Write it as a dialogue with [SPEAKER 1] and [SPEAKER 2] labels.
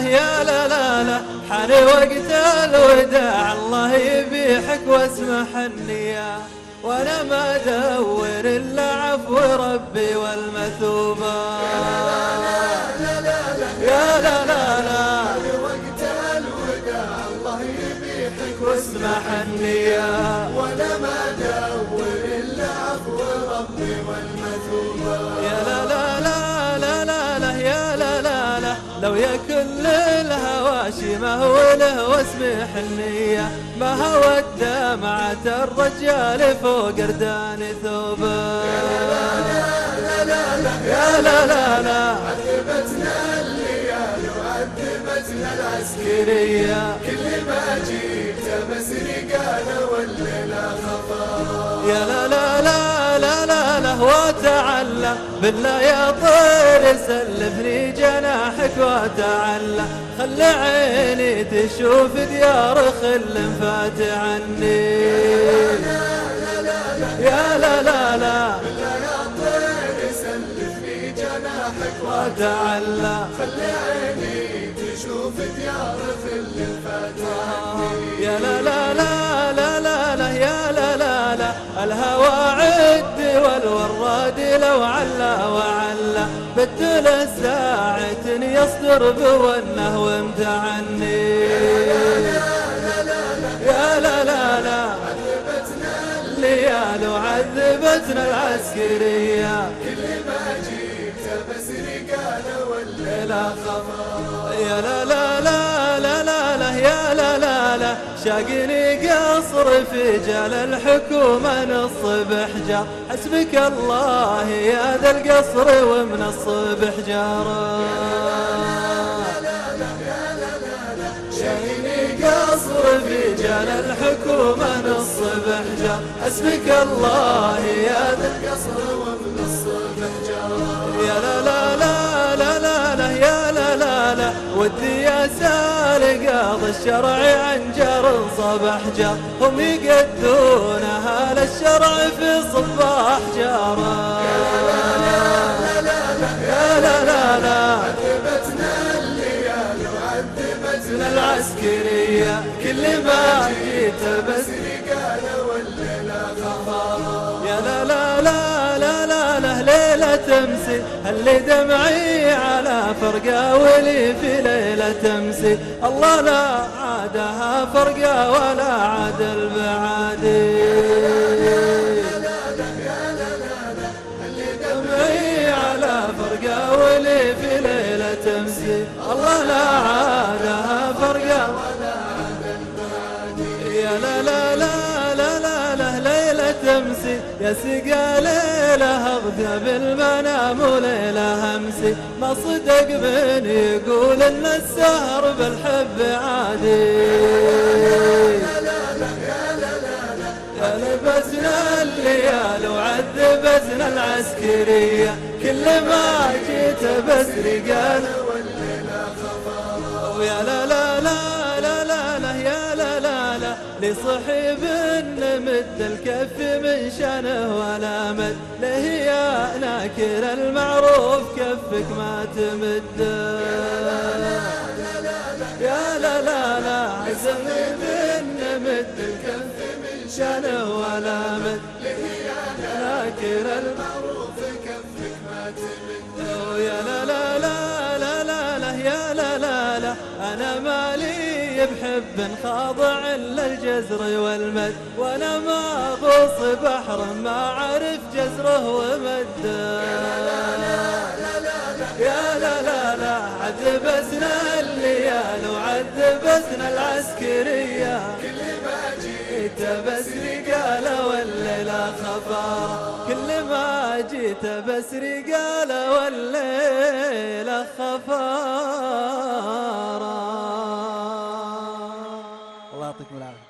[SPEAKER 1] يا لا لا لا، حان وقت الوداع الله يبيحك واسمح النية، وانا ما ادور الا عفو ربي والمثوبة. يا لا لا لا،
[SPEAKER 2] وقت الوداع الله يبيحك
[SPEAKER 1] واسمح النية،
[SPEAKER 2] وانا ما ادور الا عفو ربي والمثوبة.
[SPEAKER 1] يا لا لا لا لا لا لا، يا لا لا لا، لو يكن للهواشي ما هو له واسمح النية، ما هو الدمعة الرجال فوق ردان ثوبه. يا لا لا لا،
[SPEAKER 2] عذبتنا الليالي وعذبتنا العسكرية، كل ما جيت مسري قال والليلة خفارة.
[SPEAKER 1] يا لا لا لا لا لا لا، وتعلى بالله يا طير سلفني جناحك وتعلى، خلي عيني تشوف ديار خل فات عني. يا لا لا لا، وتعلى
[SPEAKER 2] خلي عيني تشوف ديار خل فاتحني.
[SPEAKER 1] يا لا لا لا لا لا لا، يا لا لا لا، الهوى عد والوراد لو علا وعلا، بدل ساعة يصدر بونه وامتعني. يا لا لا لا،
[SPEAKER 2] عذبتنا
[SPEAKER 1] الليالي وعذبتنا العسكرية،
[SPEAKER 2] كل ما جيت مسري قال والليلة خفارة.
[SPEAKER 1] يا لا لا لا لا لا لا، يا لا لا لا، شاقني قصر في جال الحكومة الصبح جار، حسبك الله يا ذا القصر ومن الصبح جار. شاقني قصر في جال الحكومة الصبح جار، حسبك الله يا ذا
[SPEAKER 2] القصر ومن الصبح جار.
[SPEAKER 1] يا لا لا لا لا لا لا، يا لا لا لا، ودي يا سال قاضي الشرع عن جار صباح جار، هم يقدون اهل الشرع في صباح جار. يا لا لا لا،
[SPEAKER 2] عذبتنا الليالي وعذبتنا
[SPEAKER 1] العسكرية، كل ما جيت بس
[SPEAKER 2] قال والليلة خفارة.
[SPEAKER 1] يا لا لا لا لا لا لا، ليلة تمسي اللي دمعي على فرقة ولي في ليلة تمسي، الله لا عادها فرقة ولا عاد البعادي. دمعي على فرقة ولي في ليلة تمسي، الله لا عادها فرقة ولا عاد البعادي. يا لا لا لا لا لا لا، ليلة تمسي يا سقا ليلة أغدى بالمنام وليلة همسي، ما صدق من يقول إن السهر بالحب عادي. يا لبسنا الليالي وعذبتنا العسكرية، كل ما جيت بسري قال
[SPEAKER 2] والليلة خفارة.
[SPEAKER 1] ويا لا لا لا لا لا لا، يا لا لا لا، لصحيب نمد الكف من شانه ولا مد، له يا ناكر المعروف كفك ما تمد. يا لا لا لا، صحيب نمد الكف من شانه ولا مد،
[SPEAKER 2] له يا
[SPEAKER 1] ناكر
[SPEAKER 2] المعروف كفك ما تمد.
[SPEAKER 1] يا لا لا لا لا لا لا، يا لا لا لا، أنا مالي بحب خاضع للجزر والمد، وأنا ما غوص بحر ما عرف جزره ومده. يا لا لا لا، عذبتنا الليالي وعذبتنا العسكرية،
[SPEAKER 2] كل ما جيت
[SPEAKER 1] بسري قال والليلة خفارة، كل ما جيت بسري قال والليلة خفارة. الله يعطيكم العافية.